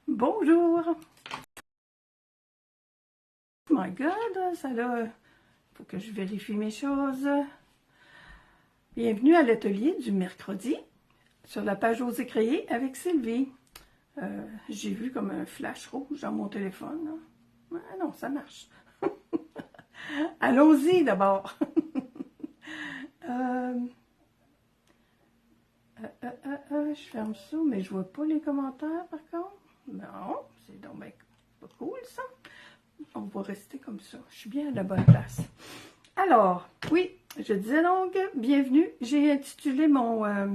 Bonjour! My God, ça là, faut que je vérifie mes choses. Bienvenue à l'atelier du mercredi sur la page Oser créer avec Sylvie. J'ai vu comme un flash rouge dans mon téléphone. Ah non, ça marche. Allons-y d'abord. Je ferme ça, mais je vois pas les commentaires par contre. Non, c'est donc bien pas cool ça. On va rester comme ça. Je suis bien à la bonne place. Alors, oui, je disais donc, bienvenue. J'ai intitulé ma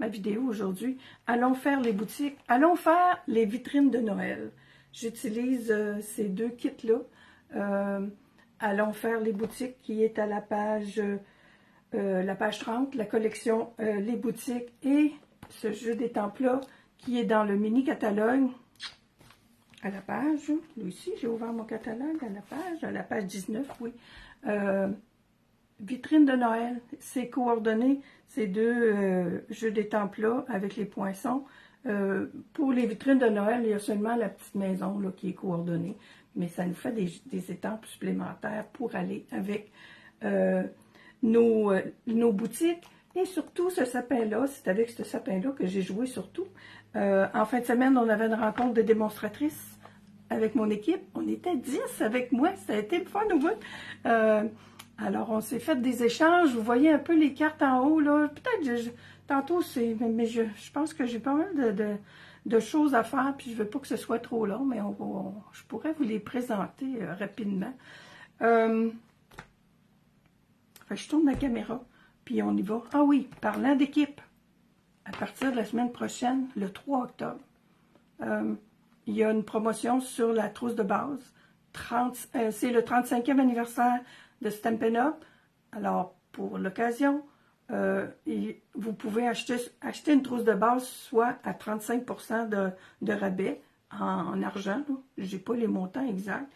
vidéo aujourd'hui, Allons faire les boutiques, allons faire les vitrines de Noël. J'utilise ces deux kits-là. Allons faire les boutiques qui est à la page 30, la collection Les boutiques et ce jeu d'étampes-là qui est dans le mini catalogue à la page, lui ici, j'ai ouvert mon catalogue à la page 19, oui. Vitrine de Noël, c'est coordonné, ces deux jeux d'étampes-là avec les poinçons. Pour les vitrines de Noël, il y a seulement la petite maison là, qui est coordonnée, mais ça nous fait des étampes supplémentaires pour aller avec nos boutiques. Et surtout, ce sapin-là, c'est avec ce sapin-là que j'ai joué surtout. En fin de semaine, on avait une rencontre de démonstratrices avec mon équipe. On était 10 avec moi. Ça a été le fun au bout. Alors, on s'est fait des échanges. Vous voyez un peu les cartes en haut, là. Peut-être, tantôt, c'est... Mais je pense que j'ai pas mal de choses à faire, puis je veux pas que ce soit trop long, mais je pourrais vous les présenter rapidement. Je tourne la caméra, puis on y va. Ah oui, parlant d'équipe, à partir de la semaine prochaine, le 3 octobre, il y a une promotion sur la trousse de base. C'est le 35e anniversaire de Stampin' Up! Alors, pour l'occasion, vous pouvez acheter une trousse de base soit à 35% de rabais en argent. Je n'ai pas les montants exacts.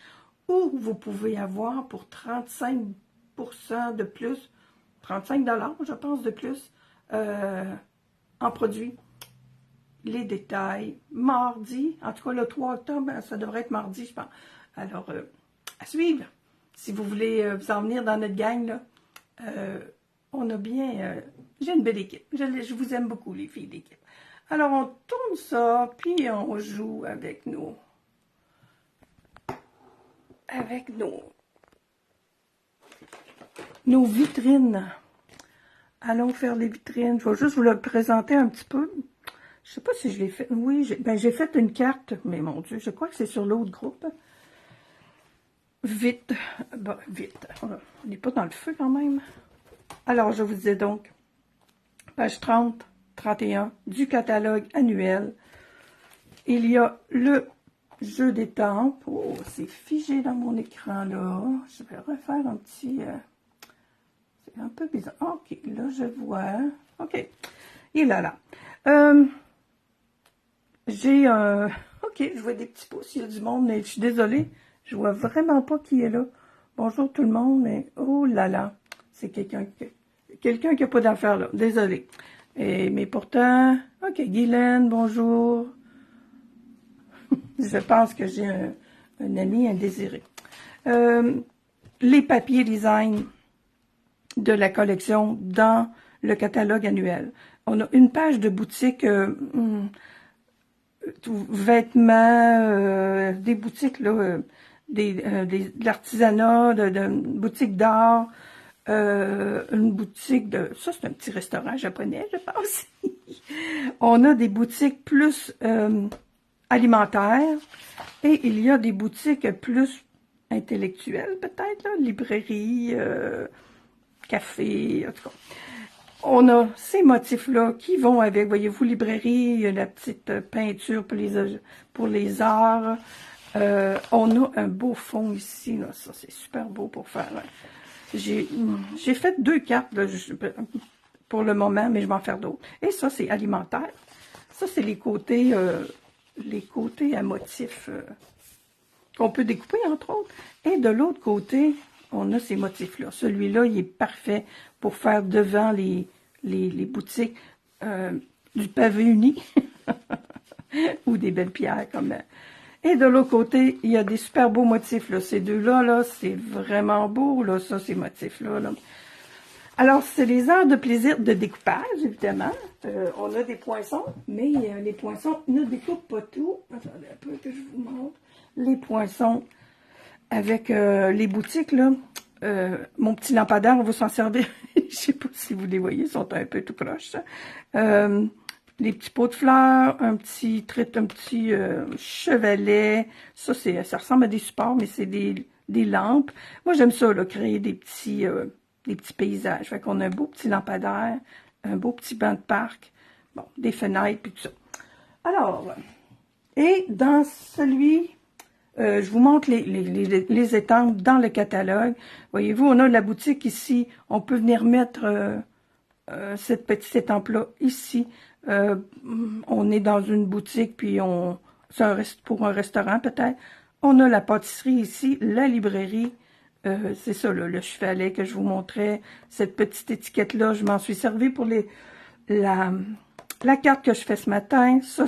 Ou vous pouvez avoir pour 35% de plus, 35 $, je pense, de plus, en produits. Les détails, mardi, en tout cas le 3 octobre, ça devrait être mardi, je pense. Alors, à suivre, si vous voulez vous en venir dans notre gang, là, on a bien, j'ai une belle équipe, je vous aime beaucoup les filles d'équipe. Alors, on tourne ça, puis on joue avec nos vitrines. Allons faire les vitrines, je vais juste vous le présenter un petit peu. Je sais pas si je l'ai fait. Oui, j'ai fait une carte, mais mon Dieu, je crois que c'est sur l'autre groupe. Vite. Bon, vite. On n'est pas dans le feu quand même. Alors, je vous disais donc, page 30, 31 du catalogue annuel. Il y a le jeu d'étampes. Oh, c'est figé dans mon écran là. Je vais refaire un petit... c'est un peu bizarre. Ok, là, je vois. Ok. Il est là. J'ai un... Ok, je vois des petits pouces, il y a du monde, mais je suis désolée. Je vois vraiment pas qui est là. Bonjour tout le monde, mais oh là là, c'est quelqu'un qui n'a pas d'affaires là. Désolée. Mais pourtant... Ok, Guylaine, bonjour. Je pense que j'ai un ami indésiré. Les papiers design de la collection dans le catalogue annuel. On a une page de boutique... vêtements, des boutiques, là, de l'artisanat, de boutiques d'art, une boutique de... Ça, c'est un petit restaurant japonais, je pense. On a des boutiques plus alimentaires et il y a des boutiques plus intellectuelles, peut-être, librairie, café, en tout cas. On a ces motifs-là qui vont avec, voyez-vous, librairie, il y a la petite peinture pour les arts. On a un beau fond ici, là, ça c'est super beau pour faire. J'ai fait 2 cartes là, pour le moment, mais je vais en faire d'autres. Et ça, c'est alimentaire. Ça, c'est les côtés à motifs qu'on peut découper, entre autres. Et de l'autre côté, on a ces motifs-là. Celui-là, il est parfait pour faire devant les boutiques du pavé uni. ou des belles pierres comme... Et de l'autre côté, il y a des super beaux motifs, là. Ces deux-là, là, c'est vraiment beau, là, ça, ces motifs-là, là. Alors, c'est les heures de plaisir de découpage, évidemment. On a des poinçons, mais les poinçons ne découpent pas tout. Attendez un peu que je vous montre. Les poinçons avec les boutiques, là. Mon petit lampadaire, on va s'en servir. Je sais pas si vous les voyez, ils sont un peu tout croches. Les petits pots de fleurs, un petit chevalet. Ça ressemble à des supports, mais c'est des lampes. Moi, j'aime ça, là, créer des petits paysages. Fait qu'on a un beau petit lampadaire, un beau petit banc de parc, bon, des fenêtres, puis tout ça. Alors, et dans celui, je vous montre les étampes dans le catalogue. Voyez-vous, on a la boutique ici. On peut venir mettre cette petite étampe-là ici. On est dans une boutique, puis c'est pour un restaurant peut-être. On a la pâtisserie ici, la librairie. C'est ça, là, le chevalet que je vous montrais. Cette petite étiquette-là, je m'en suis servi pour la carte que je fais ce matin. Ça,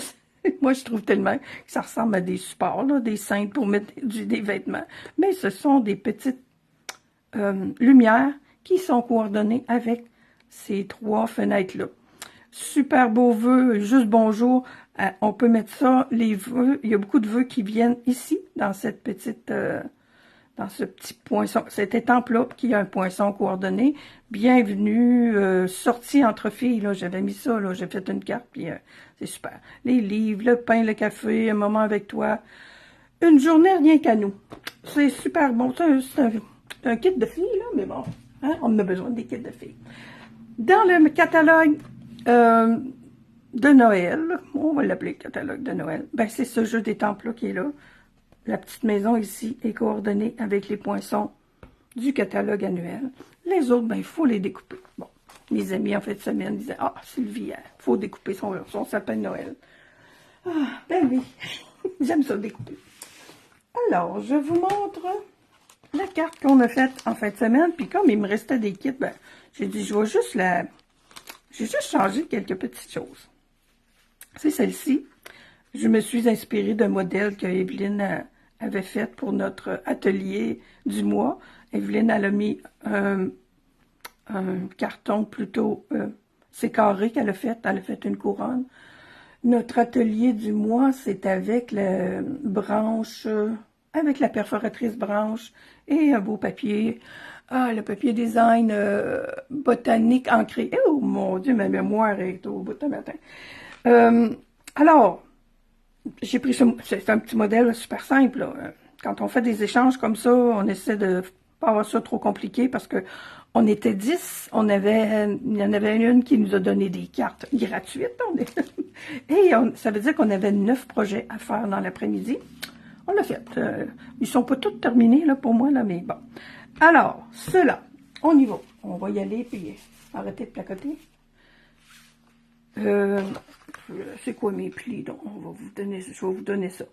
moi, je trouve tellement que ça ressemble à des supports, là, des cintres pour mettre des vêtements. Mais ce sont des petites lumières qui sont coordonnées avec ces trois fenêtres-là. Super beau vœu, juste bonjour. On peut mettre ça, les vœux. Il y a beaucoup de vœux qui viennent ici, dans cette petite... dans ce petit poinçon, cette étampe-là, qui a un poinçon coordonné. Bienvenue, sortie entre filles, là, j'avais mis ça, là, j'ai fait une carte, puis c'est super. Les livres, le pain, le café, un moment avec toi. Une journée rien qu'à nous. C'est super bon. C'est un kit de filles, là, mais bon, hein, on a besoin des kits de filles. Dans le catalogue de Noël, on va l'appeler catalogue de Noël, ben c'est ce jeu d'étampes-là qui est là. La petite maison ici est coordonnée avec les poinçons du catalogue annuel. Les autres, ben, il faut les découper. Bon, mes amis en fin de semaine disaient, ah, Sylvie, il faut découper son sapin de Noël. Ah, ben oui, j'aime ça découper. Alors, je vous montre la carte qu'on a faite en fin de semaine. Puis comme il me restait des kits, ben, j'ai dit, j'ai juste changé quelques petites choses. C'est celle-ci. Je me suis inspirée d'un modèle que Evelyne avait fait pour notre atelier du mois. Evelyne, elle a mis un carton plutôt, c'est carré qu'elle a fait. Elle a fait une couronne. Notre atelier du mois, c'est avec la branche, avec la perforatrice branche et un beau papier. Ah, le papier design botanique ancré. Oh mon Dieu, ma mémoire est au bout de matin. Alors, j'ai pris c'est un petit modèle super simple, là. Quand on fait des échanges comme ça, on essaie de pas avoir ça trop compliqué parce que on était 10, il y en avait une qui nous a donné des cartes gratuites. Et ça veut dire qu'on avait 9 projets à faire dans l'après-midi. On l'a fait. Ils sont pas tous terminés là, pour moi, là, mais bon. Alors, ceux-là, on y va. On va y aller, puis arrêter de placoter. C'est quoi mes plis? Donc, je vais vous donner ça.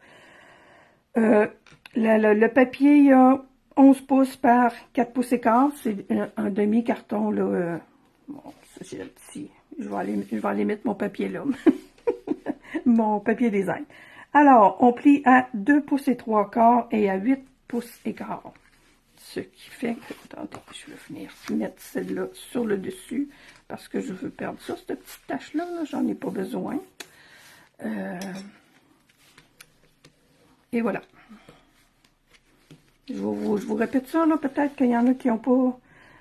Le papier, il y a 11 pouces par 4 pouces et quart. C'est un demi-carton, là. Bon, ça, c'est le petit. Je vais aller mettre mon papier là. Mon papier design. Alors, on plie à 2 pouces et 3 quarts et à 8 pouces et quart. Ce qui fait que, attendez, je vais venir mettre celle-là sur le dessus parce que je veux perdre ça, cette petite tache-là, -là, j'en ai pas besoin. Et voilà. Je vous répète ça, là, peut-être qu'il y en a qui n'ont pas...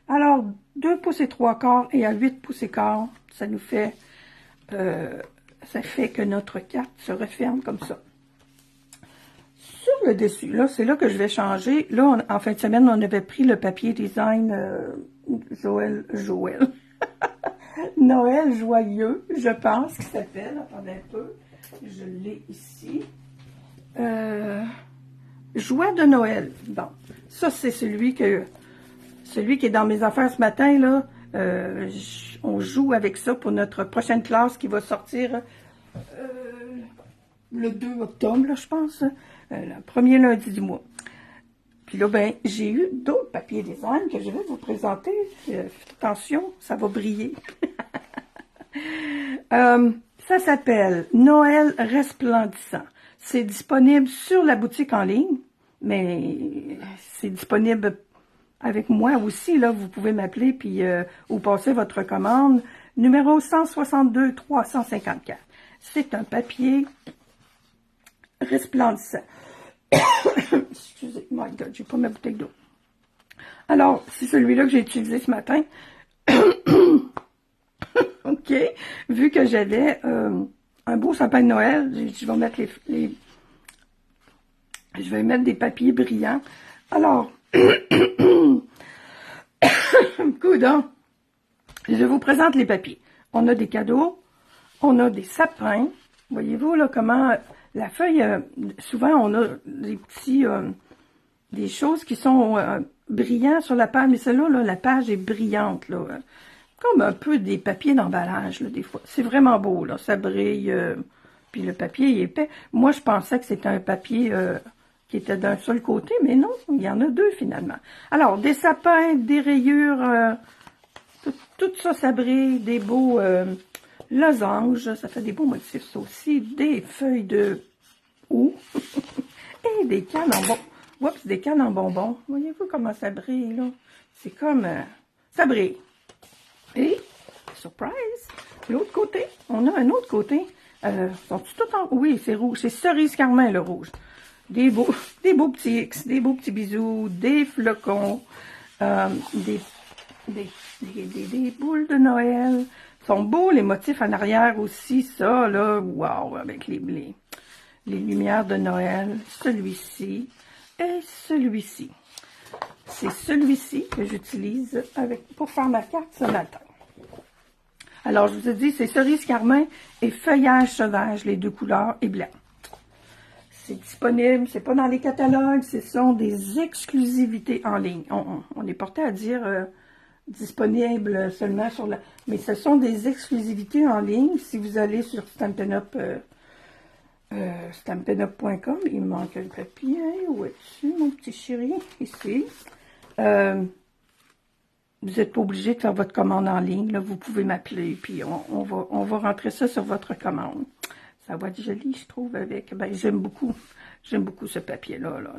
Alors, 2 pouces et 3 quarts et à 8 pouces et quart, ça nous fait... ça fait que notre carte se referme comme ça. Sur le dessus, là, c'est là que je vais changer. Là, en fin de semaine, on avait pris le papier design Joël. Noël joyeux, je pense qu'il s'appelle. Attendez un peu. Je l'ai ici. Joie de Noël. Bon, ça, c'est celui qui est dans mes affaires ce matin, là. On joue avec ça pour notre prochaine classe qui va sortir le 2 octobre, là, je pense. Le premier lundi du mois. Puis là, ben, j'ai eu d'autres papiers design que je vais vous présenter. Attention, ça va briller. Ça s'appelle Noël resplendissant. C'est disponible sur la boutique en ligne, mais c'est disponible avec moi aussi. Là, vous pouvez m'appeler puis ou passer votre commande. Numéro 162 354. C'est un papier resplendissant. Excusez, my God, j'ai pas ma bouteille d'eau. Alors, c'est celui-là que j'ai utilisé ce matin. OK. Vu que j'avais un beau sapin de Noël, je vais mettre je vais mettre des papiers brillants. Alors, coudonc, je vous présente les papiers. On a des cadeaux, on a des sapins. Voyez-vous là comment la feuille, souvent on a des petits, des choses qui sont brillantes sur la page, mais celle-là, là, la page est brillante, là. Comme un peu des papiers d'emballage, là, des fois. C'est vraiment beau, là, ça brille, puis le papier est épais. Moi, je pensais que c'était un papier qui était d'un seul côté, mais non, il y en a deux finalement. Alors, des sapins, des rayures, tout ça, ça brille, des beaux losanges, ça fait des beaux motifs, ça aussi, des feuilles de houx, et des cannes en bonbons. Oups, des cannes en bonbons. Voyez-vous comment ça brille, là? C'est comme, ça brille. Et, surprise, l'autre côté, on a un autre côté. Sont-ils tout en... Oui, c'est rouge, c'est cerise carmin, le rouge. Des beaux petits X, des beaux petits bisous, des flocons, des boules de Noël. Ils sont beaux, les motifs en arrière aussi, ça, là, wow, avec les lumières de Noël. Celui-ci et celui-ci. C'est celui-ci que j'utilise pour faire ma carte ce matin. Alors, je vous ai dit, c'est cerise carmin et feuillage sauvage, les deux couleurs, et blanc. C'est disponible, c'est pas dans les catalogues, ce sont des exclusivités en ligne. On est porté à dire disponible seulement sur la... Mais ce sont des exclusivités en ligne. Si vous allez sur Stampin' Up, stampinup.com, il me manque un papier. Où es-tu, mon petit chéri? Ici. Vous n'êtes pas obligé de faire votre commande en ligne. Là, vous pouvez m'appeler, puis on va rentrer ça sur votre commande. Ça va être joli, je trouve, avec... Ben, j'aime beaucoup ce papier-là, là.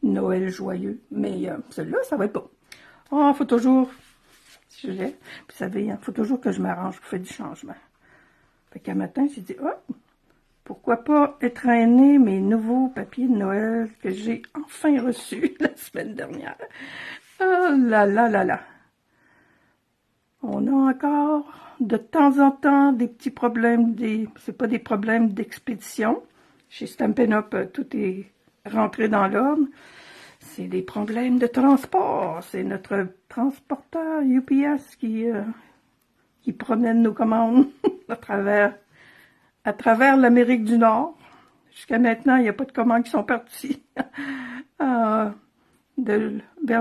Noël joyeux. Mais celui-là, ça va être bon. Oh, il faut toujours... Si je l'ai, vous savez, il faut toujours que je m'arrange pour faire du changement. Fait qu'un matin, j'ai dit, oh, pourquoi pas étraîner mes nouveaux papiers de Noël que j'ai enfin reçus la semaine dernière. Oh là là là là. On a encore de temps en temps des petits problèmes, c'est pas des problèmes d'expédition. Chez Stampin' Up, tout est rentré dans l'ordre. C'est des problèmes de transport. C'est notre transporteur UPS qui promène nos commandes à travers l'Amérique du Nord. Jusqu'à maintenant, il n'y a pas de commandes qui sont parties vers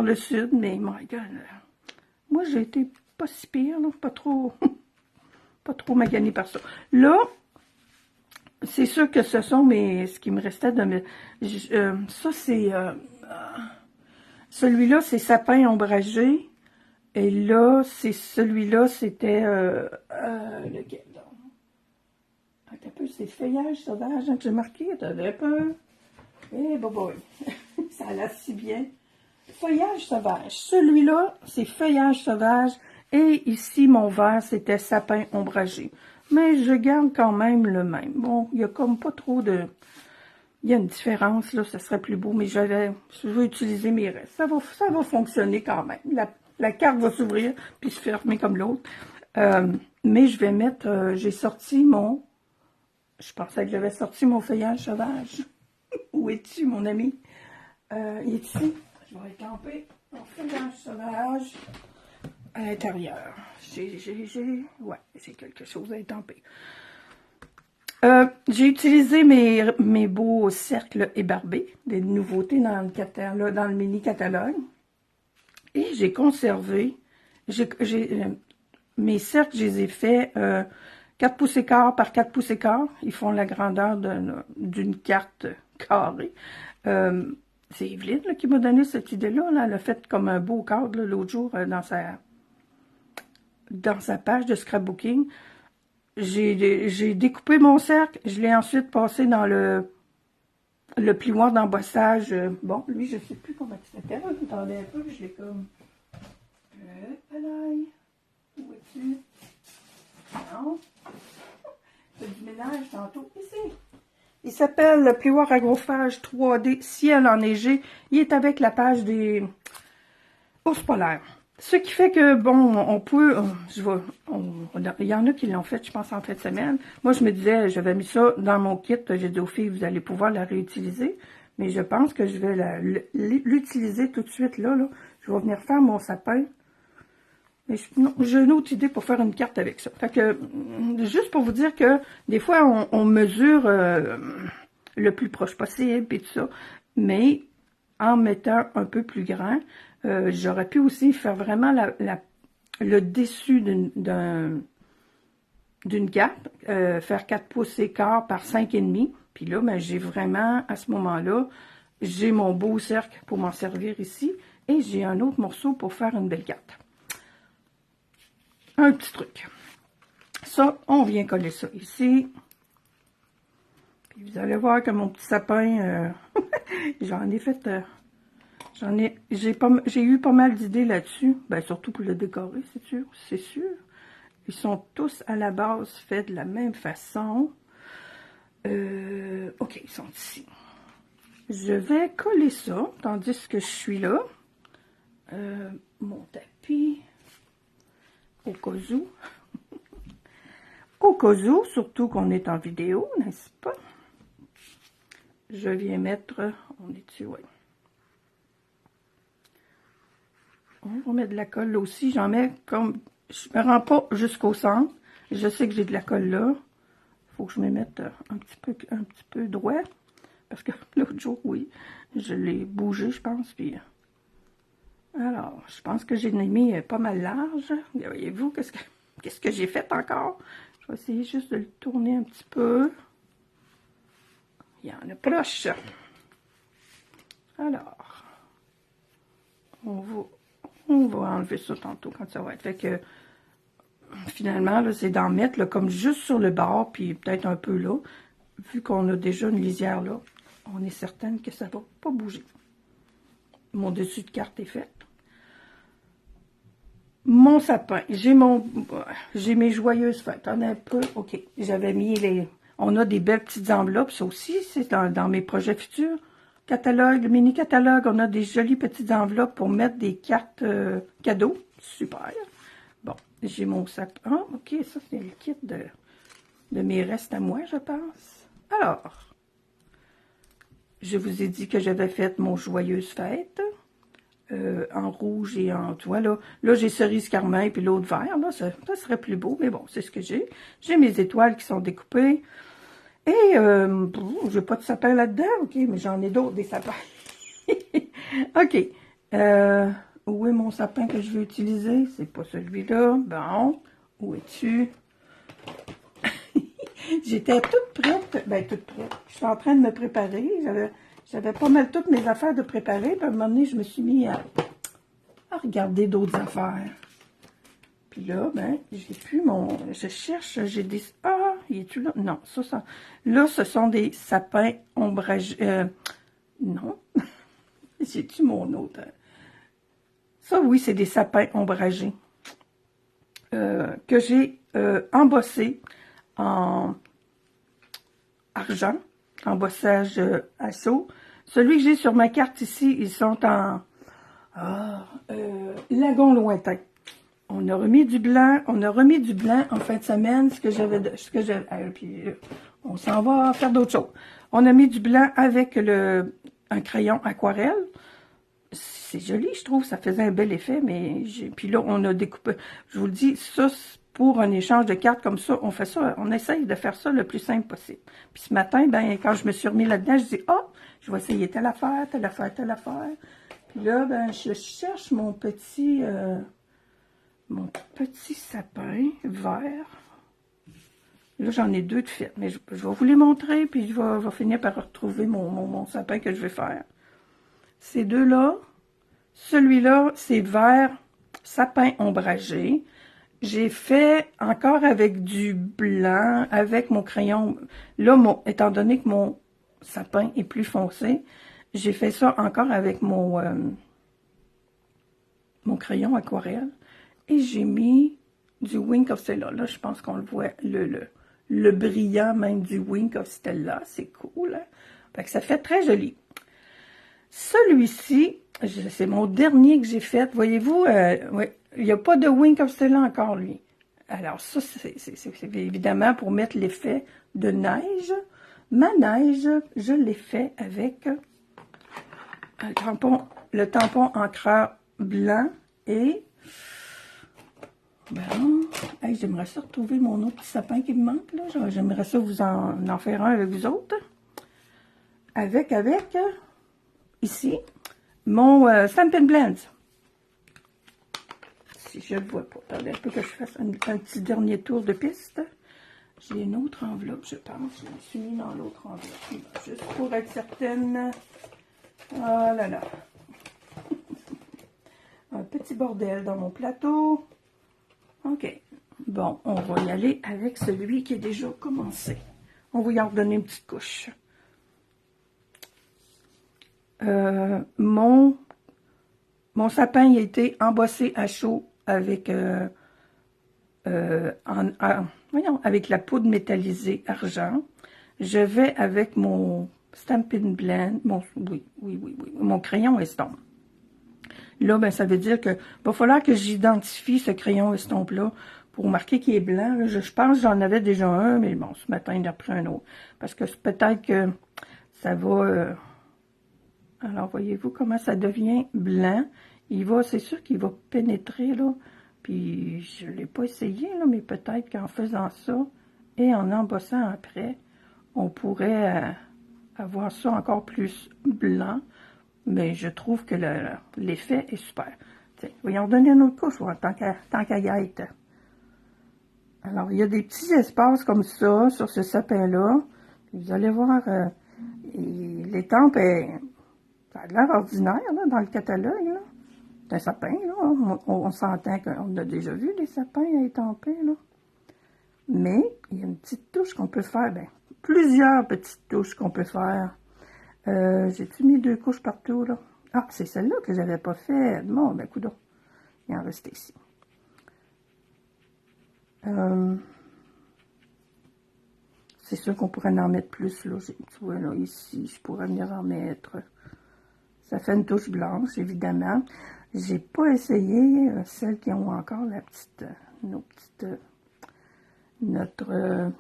le sud, mais my God, moi j'ai été pas si pire, là, pas trop maganée par ça. Là, c'est sûr que ce sont ce qui me restait de mes... ça, c'est... celui-là, c'est sapin ombragé. Et là, celui-là, c'était... lequel, là? Un peu, c'est feuillage sauvage, hein, que j'ai marqué. Attendez un peu. Eh, boy. Ça a l'air si bien. Feuillage sauvage. Celui-là, c'est feuillage sauvage. Et ici, mon vert, c'était sapin ombragé. Mais je garde quand même le même. Bon, il y a comme pas trop de... Il y a une différence, là, ça serait plus beau, mais je vais utiliser mes restes. Ça va fonctionner quand même. La carte va s'ouvrir, puis se fermer comme l'autre. Mais je vais mettre... j'ai sorti mon... Je pensais que j'avais sorti mon feuillage sauvage. Où es-tu, mon ami? Il est ici. Je vais étamper mon feuillage sauvage à l'intérieur. Ouais, j'ai quelque chose à étamper. J'ai utilisé mes beaux cercles ébarbés, des nouveautés dans le mini-catalogue. Et j'ai conservé, mes cercles, je les ai faits 4 pouces et quart par 4 pouces et quart. Ils font la grandeur d'une carte carrée. C'est Evelyne là, qui m'a donné cette idée-là. Là. Elle a fait comme un beau cadre l'autre jour dans sa page de scrapbooking. j'ai découpé mon cercle, je l'ai ensuite passé dans le plioir d'embossage. Bon, lui, je sais plus comment il s'appelle. Attendez un peu, je l'ai comme... Palaille. Où es-tu? Non. C'est du ménage tantôt. Ici. Il s'appelle le plioir agrophage 3D ciel enneigé. Il est avec la page des ours polaires. Ce qui fait que, bon, on peut, il y en a qui l'ont fait, je pense, en fin de semaine. Moi, je me disais, j'avais mis ça dans mon kit. J'ai dit aux filles, vous allez pouvoir la réutiliser. Mais je pense que je vais l'utiliser tout de suite, là. Je vais venir faire mon sapin. Mais j'ai une autre idée pour faire une carte avec ça. Fait que, juste pour vous dire que, des fois, on mesure le plus proche possible et tout ça. Mais, en mettant un peu plus grand, j'aurais pu aussi faire vraiment le dessus d'une carte, faire 4 pouces et quart par 5,5. Puis là, ben, j'ai vraiment, à ce moment-là, j'ai mon beau cercle pour m'en servir ici. Et j'ai un autre morceau pour faire une belle carte. Un petit truc. Ça, on vient coller ça ici. Puis vous allez voir que mon petit sapin, j'en ai fait... j'ai eu pas mal d'idées là-dessus. Ben, surtout pour le décorer, c'est sûr, c'est sûr. Ils sont tous à la base faits de la même façon. Ok, ils sont ici. Je vais coller ça, tandis que je suis là. Mon tapis. Au cas où. Au cas où, surtout qu'on est en vidéo, n'est-ce pas? Je viens mettre... On est dessus, oui. On va mettre de la colle là aussi. J'en mets comme... Je me rends pas jusqu'au centre. Je sais que j'ai de la colle là. Il faut que je me mette un petit peu droit. Parce que l'autre jour, oui, je l'ai bougé, je pense. Puis, alors, je pense que j'ai mis pas mal large. Voyez-vous, qu'est-ce que j'ai fait encore? Je vais essayer juste de le tourner un petit peu. Il y en a proche. Alors, on va enlever ça tantôt quand ça va être. Fait que, finalement, là, c'est d'en mettre là, comme juste sur le bord, puis peut-être un peu là. Vu qu'on a déjà une lisière là, on est certaine que ça va pas bouger. Mon dessus de carte est fait. Mon sapin, j'ai mes joyeuses fêtes. On a un peu, ok, j'avais mis on a des belles petites enveloppes, ça aussi, c'est dans mes projets futurs. Catalogue, mini-catalogue, on a des jolies petites enveloppes pour mettre des cartes cadeaux. Super. Bon, j'ai mon sapin. Ah, ok, ça c'est le kit de mes restes à moi, je pense. Alors, je vous ai dit que j'avais fait mon joyeuse fête. En rouge et en... Tu vois, là j'ai cerise carmin puis l'autre vert. Là, ça serait plus beau, mais bon, c'est ce que j'ai. J'ai mes étoiles qui sont découpées. Et, j'ai pas de sapin là-dedans, ok, mais j'en ai d'autres, des sapins. Ok. Où est mon sapin que je veux utiliser? C'est pas celui-là. Bon, où es-tu? J'étais toute prête. Ben, toute prête. Je suis en train de me préparer. J'avais pas mal toutes mes affaires de préparer. Puis à un moment donné, je me suis mis à regarder d'autres affaires. Puis là, ben, j'ai plus mon... Je cherche, j'ai des... Ah, il est-tu là? Non, ça... Là, ce sont des sapins ombragés. Non. J'ai-tu mon autre? Ça, oui, c'est des sapins ombragés. Que j'ai embossés en argent. Embossage à chaud. Celui que j'ai sur ma carte ici, ils sont en lagon lointain. On a remis du blanc en fin de semaine, puis on s'en va faire d'autres choses. On a mis du blanc avec un crayon aquarelle. C'est joli, je trouve, ça faisait un bel effet, mais puis là, on a découpé. Je vous le dis, ça, pour un échange de cartes comme ça, on fait ça, on essaye de faire ça le plus simple possible. Puis ce matin, ben, quand je me suis remis là-dedans, je dis, je vais essayer telle affaire, telle affaire, telle affaire. Puis là, ben, je cherche mon petit sapin vert. Là, j'en ai deux de fait, mais je vais vous les montrer, puis je vais finir par retrouver mon sapin que je vais faire. Ces deux-là, celui-là, c'est vert sapin ombragé. j'ai fait encore avec du blanc, avec mon crayon. Là, étant donné que mon sapin est plus foncé, j'ai fait ça encore avec mon crayon aquarelle. Et j'ai mis du Wink of Stella. Là, je pense qu'on le voit, le brillant même du Wink of Stella. C'est cool, hein? Fait que ça fait très joli. Celui-ci, c'est mon dernier que j'ai fait. Voyez-vous, ouais, il n'y a pas de Wink of Stella encore, lui. Alors ça, c'est évidemment pour mettre l'effet de neige. Ma neige, je l'ai fait avec le tampon encreur blanc et... Ben, hey, j'aimerais ça retrouver mon autre petit sapin qui me manque, là. J'aimerais ça vous en faire un avec vous autres. Avec, ici, mon Stampin' Blends. Si je ne le vois pas. Attendez un peu que je fasse un petit dernier tour de piste. J'ai une autre enveloppe, je pense. Je me suis mis dans l'autre enveloppe. Juste pour être certaine. Oh là là. Un petit bordel dans mon plateau. OK. Bon, on va y aller avec celui qui est déjà commencé. On va y en redonner une petite couche. Mon sapin il a été embossé à chaud avec, avec la poudre métallisée argent. Je vais avec mon Stampin' Blend, mon crayon estompe. Là, ben, ça veut dire que va falloir que j'identifie ce crayon estompe-là pour marquer qu'il est blanc. Là, je pense que j'en avais déjà un, mais bon, ce matin, il a pris un autre. Parce que peut-être que ça va... alors, voyez-vous comment ça devient blanc. C'est sûr qu'il va pénétrer, là. Puis, je ne l'ai pas essayé, là, mais peut-être qu'en faisant ça et en embossant après, on pourrait avoir ça encore plus blanc. Mais je trouve que l'effet est super. Tiens, voyons donner une autre couche, ouais, tant qu'à y être. Alors, il y a des petits espaces comme ça sur ce sapin-là. Vous allez voir, l'étampe ça a l'air ordinaire là, dans le catalogue. Là. C'est un sapin, là. On s'entend qu'on a déjà vu des sapins étampés, là. Mais il y a une petite touche qu'on peut faire, ben, plusieurs petites touches qu'on peut faire. J'ai-tu mis 2 couches partout, là? Ah, c'est celle-là que j'avais pas fait. Bon, ben, coudonc. Il en reste ici. C'est sûr qu'on pourrait en mettre plus, là. Tu vois, là, ici, je pourrais venir en mettre. Ça fait une touche blanche, évidemment. J'ai pas essayé celles qui ont encore la petite, notre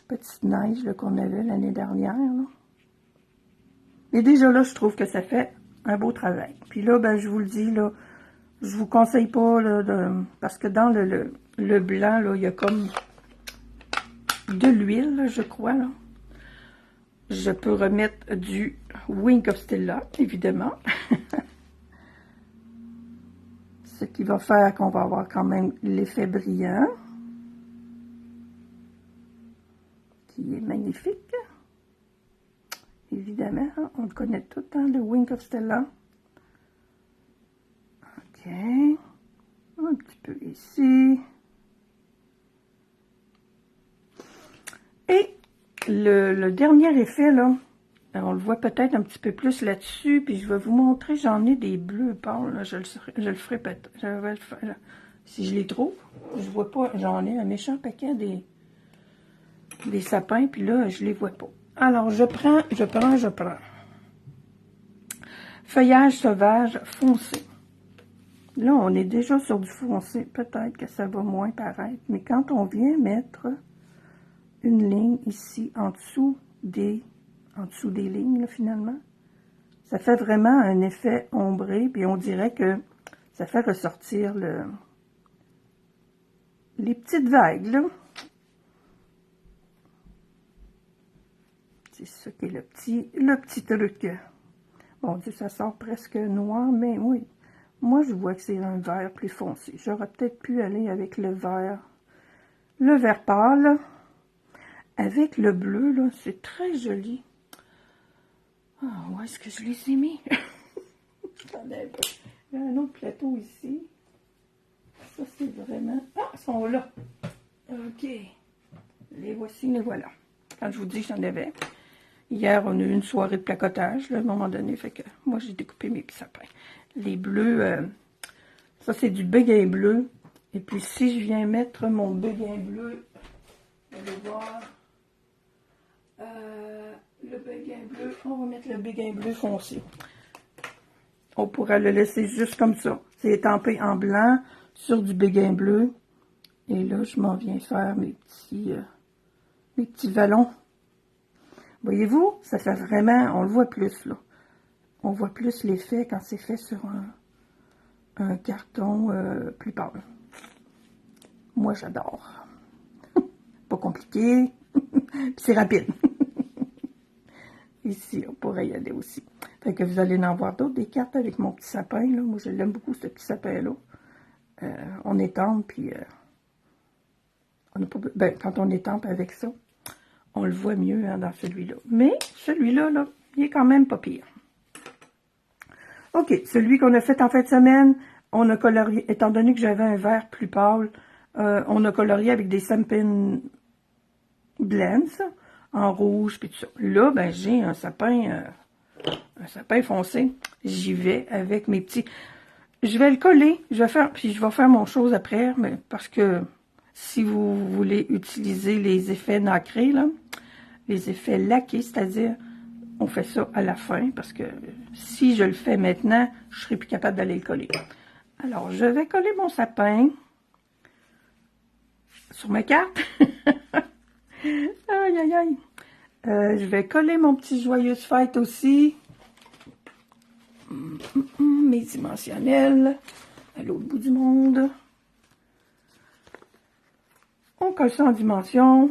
petite neige qu'on avait l'année dernière, là. Et déjà là, je trouve que ça fait un beau travail. Puis là, ben, je vous le dis, là, je vous conseille pas, là, parce que dans le blanc, là, il y a comme de l'huile, je crois, là. Je peux remettre du Wink of Stella, évidemment. Ce qui va faire qu'on va avoir quand même l'effet brillant. Qui est magnifique. Évidemment, on le connaît tout, hein, le Wink of Stella. OK. Un petit peu ici. Et le dernier effet, là, on le voit peut-être un petit peu plus là-dessus, puis je vais vous montrer, j'en ai des bleus pâles, là, je le ferai peut-être, je vais le faire, là. Si je les trouve, je vois pas, j'en ai un méchant paquet des sapins, puis là, je les vois pas. Alors, je prends. Feuillage sauvage foncé. Là, on est déjà sur du foncé, peut-être que ça va moins paraître, mais quand on vient mettre une ligne ici, en dessous des lignes, là, finalement, ça fait vraiment un effet ombré, puis on dirait que ça fait ressortir les petites vagues, là. C'est ça qui est le petit truc. Bon Dieu, ça sort presque noir, mais oui. Moi, je vois que c'est un vert plus foncé. J'aurais peut-être pu aller avec le vert pâle. Avec le bleu, là, c'est très joli. Ah, où est-ce que je les ai mis? Attendez un peu. Il y a un autre plateau ici. Ça, c'est vraiment... Ah, ils sont là. OK. Les voici, les voilà. Quand je vous dis que j'en avais. Hier, on a eu une soirée de placotage, là, à un moment donné. Fait que moi, j'ai découpé mes petits sapins. Les bleus, ça, c'est du béguin bleu. Et puis, si je viens mettre mon béguin bleu, vous allez voir... le béguin bleu, on va mettre le béguin bleu foncé. On pourrait le laisser juste comme ça. C'est étampé en blanc sur du béguin bleu. Et là, je m'en viens faire mes petits vallons. Voyez-vous, ça fait vraiment, on le voit plus là. On voit plus l'effet quand c'est fait sur un carton plus pâle. Moi, j'adore. Pas compliqué, c'est rapide. Ici, on pourrait y aller aussi. Fait que vous allez en voir d'autres, des cartes avec mon petit sapin, là. Moi, je l'aime beaucoup, ce petit sapin-là. On étampe, puis... on n'a pas... Ben, quand on étampe avec ça, on le voit mieux hein, dans celui-là. Mais, celui-là, là, il est quand même pas pire. OK, celui qu'on a fait en fin de semaine, on a colorié, étant donné que j'avais un vert plus pâle, on a colorié avec des Stampin' Blends, en rouge, puis tout ça. Là, ben, j'ai un sapin foncé. J'y vais avec mes petits... Je vais le coller, puis je vais faire mon chose après, mais parce que si vous voulez utiliser les effets nacrés, là, les effets laqués, c'est-à-dire, on fait ça à la fin, parce que si je le fais maintenant, je serai plus capable d'aller le coller. Alors, je vais coller mon sapin sur ma carte. Aïe, aïe, aïe. Je vais coller mon petit joyeuse fête aussi. Mes dimensionnels à l'autre bout du monde. On colle ça en dimension.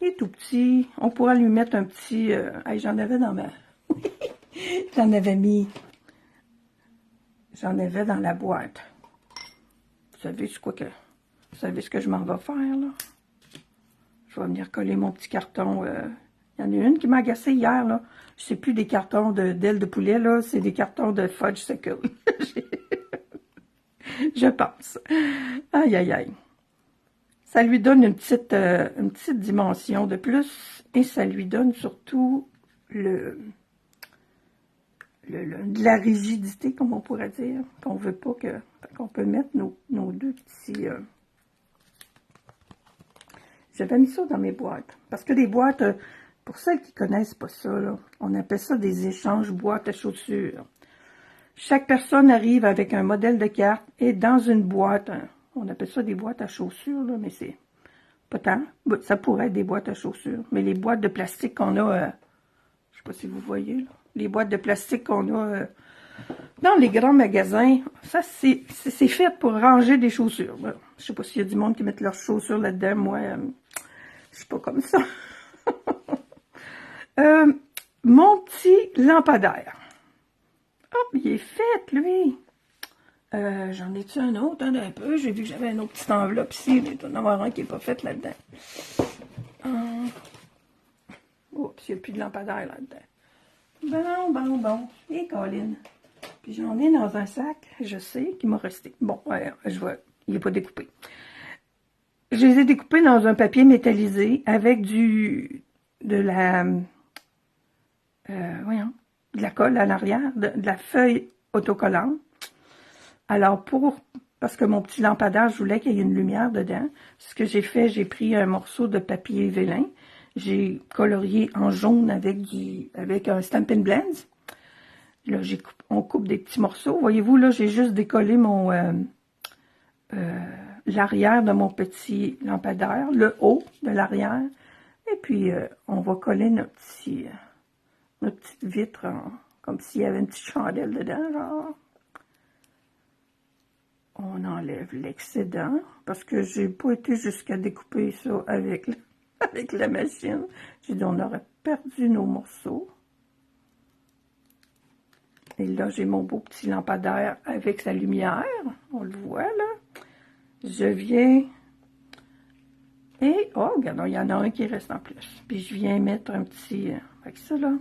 Il est tout petit. On pourra lui mettre un petit... j'en avais dans ma... J'en avais mis... J'en avais dans la boîte. Vous savez ce que... Vous savez ce que je m'en vais faire, là? Je vais venir coller mon petit carton. Il y en a une qui m'a agacé hier, là. Je sais plus des cartons d'ailes de poulet, là. C'est des cartons de fudge sickle. Je pense. Aïe, aïe, aïe. Ça lui donne une petite dimension de plus. Et ça lui donne surtout de la rigidité, comme on pourrait dire. Qu'on veut pas que... Qu'on peut mettre nos deux petits... J'avais mis ça dans mes boîtes. Parce que les boîtes... Pour celles qui connaissent pas ça, là, on appelle ça des échanges boîtes à chaussures. Chaque personne arrive avec un modèle de carte et dans une boîte, on appelle ça des boîtes à chaussures, là, mais c'est pas tant. Ça pourrait être des boîtes à chaussures. Mais les boîtes de plastique qu'on a, je sais pas si vous voyez, là, les boîtes de plastique qu'on a dans les grands magasins, ça c'est fait pour ranger des chaussures. Là. Je sais pas s'il y a du monde qui met leurs chaussures là-dedans. Moi, je suis pas comme ça. Mon petit lampadaire. Hop, il est fait, lui. J'en ai-tu un autre, un peu? J'ai vu que j'avais une autre petite enveloppe ici. Il doit y en avoir un qui n'est pas fait là-dedans. Oups, il n'y a plus de lampadaire là-dedans. Bon. Et Colin. Puis j'en ai dans un sac, je sais, qui m'a resté. Bon, ouais, il n'est pas découpé. Je les ai découpés dans un papier métallisé avec de la colle à l'arrière, de la feuille autocollante. Alors, parce que mon petit lampadaire, je voulais qu'il y ait une lumière dedans, ce que j'ai fait, j'ai pris un morceau de papier vélin, j'ai colorié en jaune avec un Stampin' Blends. Là, on coupe des petits morceaux. Voyez-vous, là, j'ai juste décollé l'arrière de mon petit lampadaire, le haut de l'arrière. Et puis, on va coller notre petite vitre, comme s'il y avait une petite chandelle dedans, genre. On enlève l'excédent, parce que j'ai pas été jusqu'à découper ça avec la machine. J'ai dit, on aurait perdu nos morceaux. Et là, j'ai mon beau petit lampadaire avec sa lumière. On le voit, là. Je viens... Et, oh, regardons, il y en a un qui reste en plus. Puis je viens mettre un petit... avec ça, là.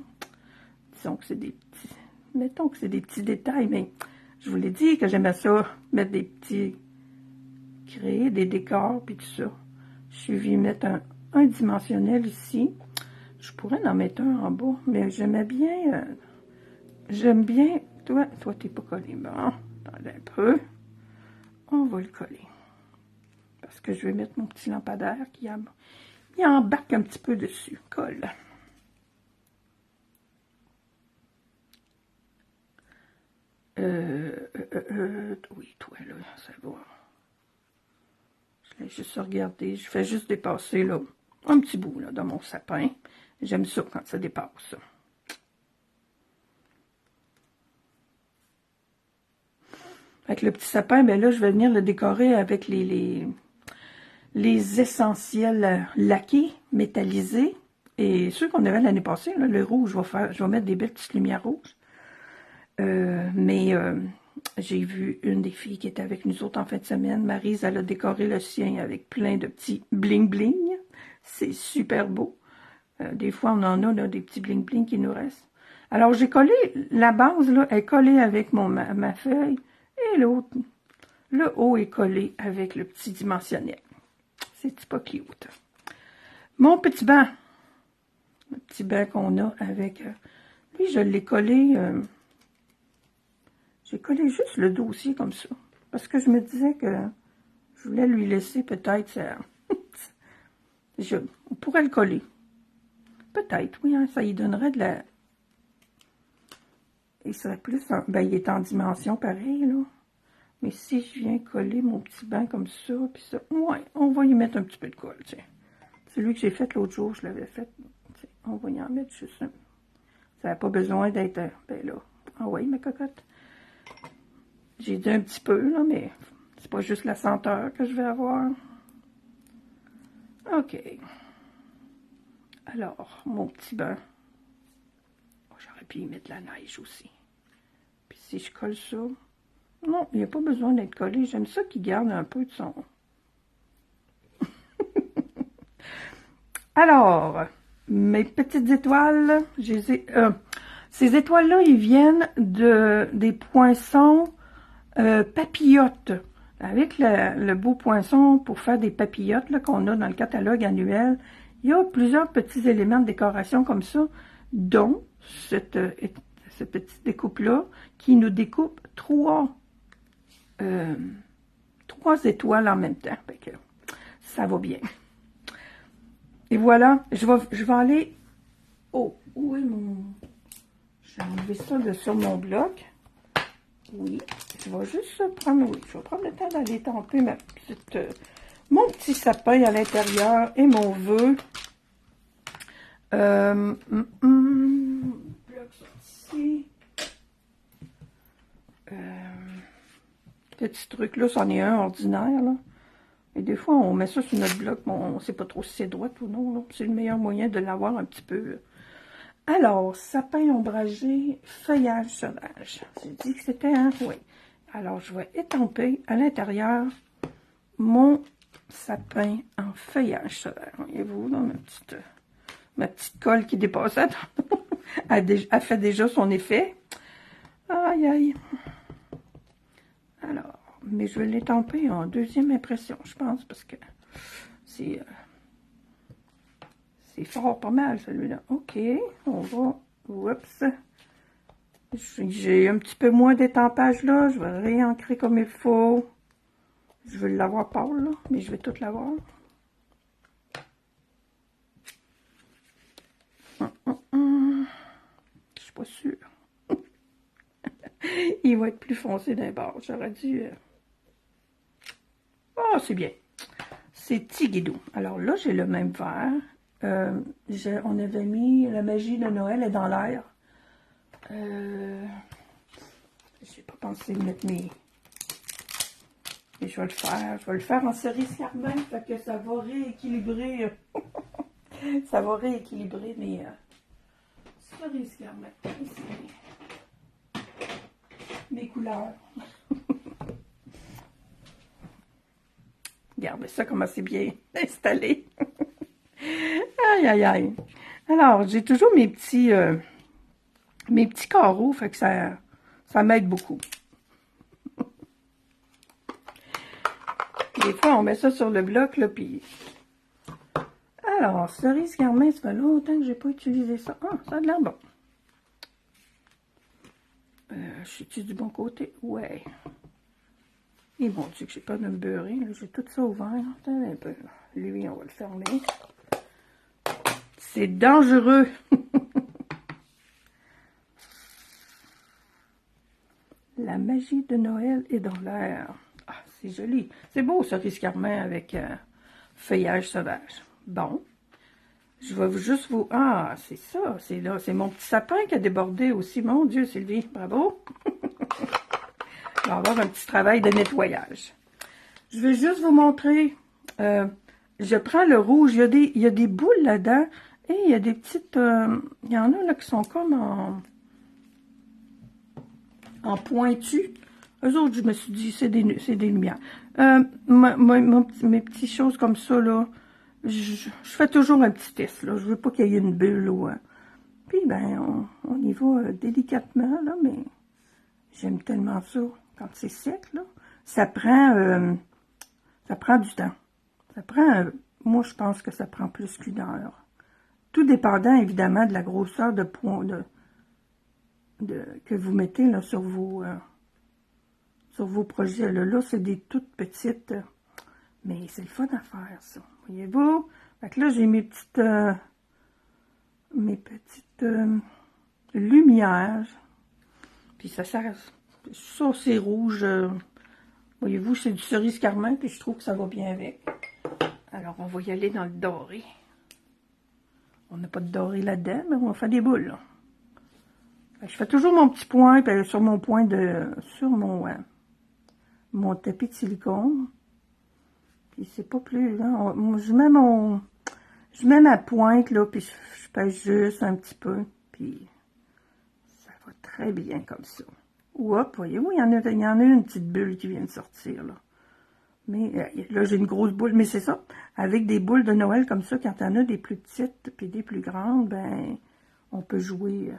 Disons que c'est des petits... Mettons que c'est des petits détails, mais je vous l'ai dit que j'aimais ça, mettre des petits créer des décors, puis tout ça. Je suis venue mettre un dimensionnel ici. Je pourrais en mettre un en bas, mais j'aime bien, toi t'es pas collé, bon, attendez un peu, on va le coller, parce que je vais mettre mon petit lampadaire qui embarque un petit peu dessus, colle. Oui, toi, là, ça va. Je vais juste regarder, je fais juste dépasser, là, un petit bout, là, dans mon sapin. J'aime ça quand ça dépasse. Avec le petit sapin, ben là, je vais venir le décorer avec les essentiels laqués, métallisés. Et ceux qu'on avait l'année passée, là, le rouge, je vais mettre des belles petites lumières rouges. J'ai vu une des filles qui était avec nous autres en fin de semaine. Maryse, elle a décoré le sien avec plein de petits bling-bling. C'est super beau. Des fois, on en a là, des petits bling-bling qui nous restent. Alors, j'ai collé, la base, là, est collée avec ma feuille. Et l'autre, le haut est collé avec le petit dimensionnel. C'est pas cute. Mon petit banc. Le petit banc qu'on a avec... lui, je l'ai collé... j'ai collé juste le dossier comme ça. Parce que je me disais que je voulais lui laisser peut-être... on pourrait le coller. Peut-être, oui, hein, ça y donnerait de la... Il serait plus... Ben, il est en dimension pareil, là. Mais si je viens coller mon petit banc comme ça, puis ça... Ouais, on va y mettre un petit peu de colle, tiens. Celui que j'ai fait l'autre jour, je l'avais fait. Tiens, on va y en mettre juste un. Ça n'a pas besoin d'être... Ben là, ah ouais, ma cocotte. J'ai dit un petit peu, là, mais c'est pas juste la senteur que je vais avoir. OK. Alors, mon petit bain. Oh, j'aurais pu y mettre de la neige aussi. Puis si je colle ça... Non, il n'y a pas besoin d'être collé. J'aime ça qu'il garde un peu de son... Alors, mes petites étoiles, ces étoiles-là, ils viennent des poinçons papillotes. Avec le beau poinçon pour faire des papillotes qu'on a dans le catalogue annuel, il y a plusieurs petits éléments de décoration comme ça, dont cette petite découpe-là, qui nous découpe trois étoiles en même temps. Fait que ça va bien. Et voilà, je vais aller... Oh, où est mon... J'ai enlevé ça de sur mon bloc. Oui, je vais juste prendre... Oui, je vais prendre le temps d'aller tamper mon petit sapin à l'intérieur et mon vœu. Bloc sorti. Petit truc là, c'en est un ordinaire, là. Et des fois, on met ça sur notre bloc, mais on ne sait pas trop si c'est droit ou non. C'est le meilleur moyen de l'avoir un petit peu. Alors, sapin ombragé, feuillage sauvage. J'ai dit que c'était un... Oui. Alors, je vais étamper à l'intérieur mon sapin en feuillage sauvage. Voyez-vous, là, ma petite colle qui dépassait. Elle fait déjà son effet. Aïe, aïe. Alors, mais je vais l'étamper en deuxième impression, je pense, parce que c'est fort pas mal, celui-là. OK, on va... Oups. J'ai un petit peu moins d'étampage là. Je vais réancrer comme il faut. Je vais l'avoir pâle, là, mais je vais tout l'avoir. Je suis pas sûre. Il va être plus foncé d'un bord. J'aurais dû... Oh, c'est bien. C'est Tigidou. Alors là, j'ai le même vert. On avait mis la magie de Noël est dans l'air. J'ai pas pensé de mettre mes... Mais je vais le faire. Je vais le faire en cerise carmin. Fait que ça va rééquilibrer... ça va rééquilibrer mes cerises carmin. Ici. Mes couleurs. Regardez ça comment c'est bien installé. Aïe, aïe, aïe. Alors, j'ai toujours mes petits carreaux, fait que ça m'aide beaucoup. Des fois, on met ça sur le bloc, là, puis... Alors, cerise carmin, ça fait longtemps que j'ai pas utilisé ça. Ah, ça a de l'air bon. Je suis du bon côté? Ouais. Et mon Dieu, que j'ai peur de me beurrer. J'ai tout ça ouvert. Attends un peu. Lui, on va le fermer. C'est dangereux. La magie de Noël est dans l'air. Ah, c'est joli. C'est beau, cerise carmin avec feuillage sauvage. Bon. Je vais juste vous... Ah, c'est ça. C'est là. C'est mon petit sapin qui a débordé aussi. Mon Dieu, Sylvie. Bravo. On va avoir un petit travail de nettoyage. Je vais juste vous montrer. Je prends le rouge. Il y a des boules là-dedans. Et il y a des petites... il y en a là qui sont comme en pointu. Eux autres, je me suis dit, c'est des lumières. Mes petites choses comme ça, là, je fais toujours un petit test, là. Je veux pas qu'il y ait une bulle ou... Puis, ben, on y va délicatement, là, mais j'aime tellement ça quand c'est sec, là. Ça prend du temps. Ça prend... moi, je pense que ça prend plus qu'une heure. Tout dépendant, évidemment, de la grosseur de point que vous mettez là, sur vos projets. Là, c'est des toutes petites, mais c'est le fun à faire, ça. Voyez-vous? Fait que là, j'ai mes petites lumières. Puis ça sert... Ça, c'est rouge. Voyez-vous, c'est du cerise carmin, puis je trouve que ça va bien avec. Alors, on va y aller dans le doré. On n'a pas de doré là-dedans, mais on va faire des boules, là. Je fais toujours mon petit point sur mon point mon tapis de silicone. Puis c'est pas plus, là. Je mets ma pointe, là, puis je pèse juste un petit peu. Puis ça va très bien comme ça. Oups, voyez-vous, il y en a une petite bulle qui vient de sortir, là. Mais là, j'ai une grosse boule. Mais c'est ça, avec des boules de Noël comme ça, quand il y en a des plus petites puis des plus grandes, ben, on peut jouer...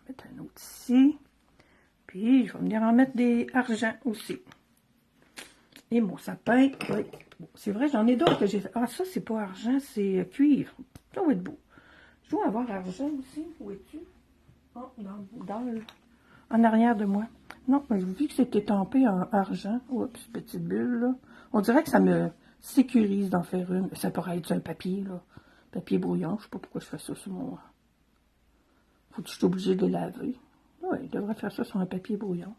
mettre un autre ici. Puis, je vais venir en mettre des argents aussi. Et mon sapin, oui. Bon, c'est vrai, j'en ai d'autres que j'ai fait. Ah, ça, c'est pas argent, c'est cuivre. Ça va être beau. Je dois avoir argent aussi. Où es-tu? Oh, en arrière de moi. Non, mais vu que c'était tampé en argent. Oups, petite bulle, là. On dirait que ça me sécurise d'en faire une. Ça pourrait être un papier, là. Papier brouillon. Je sais pas pourquoi je fais ça sur mon... Faut que je suis obligée de le laver. Oui, je devrais faire ça sur un papier brouillon.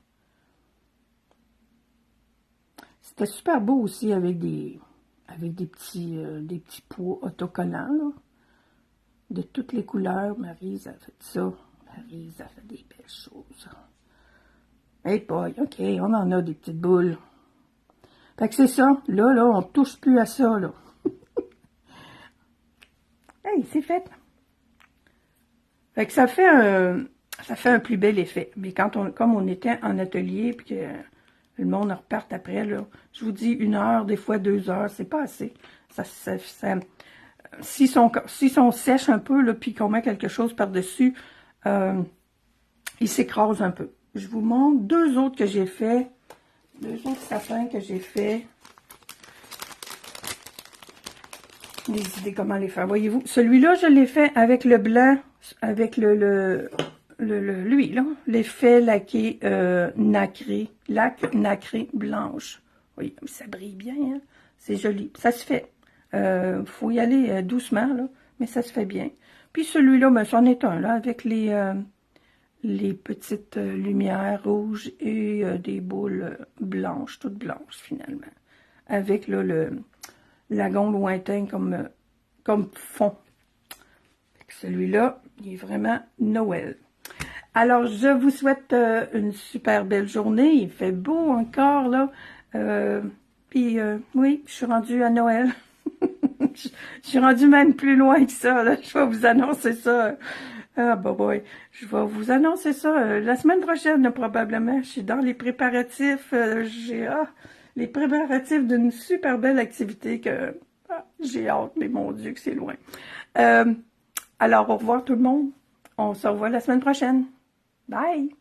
C'était super beau aussi avec des petits pots autocollants, là. De toutes les couleurs. Maryse a fait ça. Maryse a fait des belles choses. Hey boy, ok, on en a des petites boules. Fait que c'est ça. Là, on touche plus à ça, là. Hey, c'est fait. Fait que ça fait un plus bel effet. Mais comme on était en atelier, puis que le monde reparte après, là, je vous dis 1 heure, des fois 2 heures, c'est pas assez. S'ils sont sèches un peu, là, puis qu'on met quelque chose par-dessus, ils s'écrasent un peu. Je vous montre 2 autres que j'ai fait. 2 autres sapins que j'ai fait. Des idées comment les faire. Voyez-vous, celui-là, je l'ai fait avec le blanc, avec lui, là, l'effet laqué nacré, laque nacré blanche. Oui, ça brille bien, hein? C'est joli. Ça se fait. Faut y aller doucement, là, mais ça se fait bien. Puis celui-là, ben, c'en est un, là, avec les petites lumières rouges et des boules blanches, toutes blanches, finalement. Avec, là, le lagon lointain comme fond. Celui-là, il est vraiment Noël. Alors, je vous souhaite une super belle journée. Il fait beau encore, là. Puis, oui, je suis rendue à Noël. Je suis rendue même plus loin que ça, là. Je vais vous annoncer ça. Ah, boy. Je vais vous annoncer ça la semaine prochaine, là, probablement. Je suis dans les préparatifs. Les préparatifs d'une super belle activité que j'ai hâte, mais mon Dieu que c'est loin. Alors, au revoir tout le monde. On se revoit la semaine prochaine. Bye!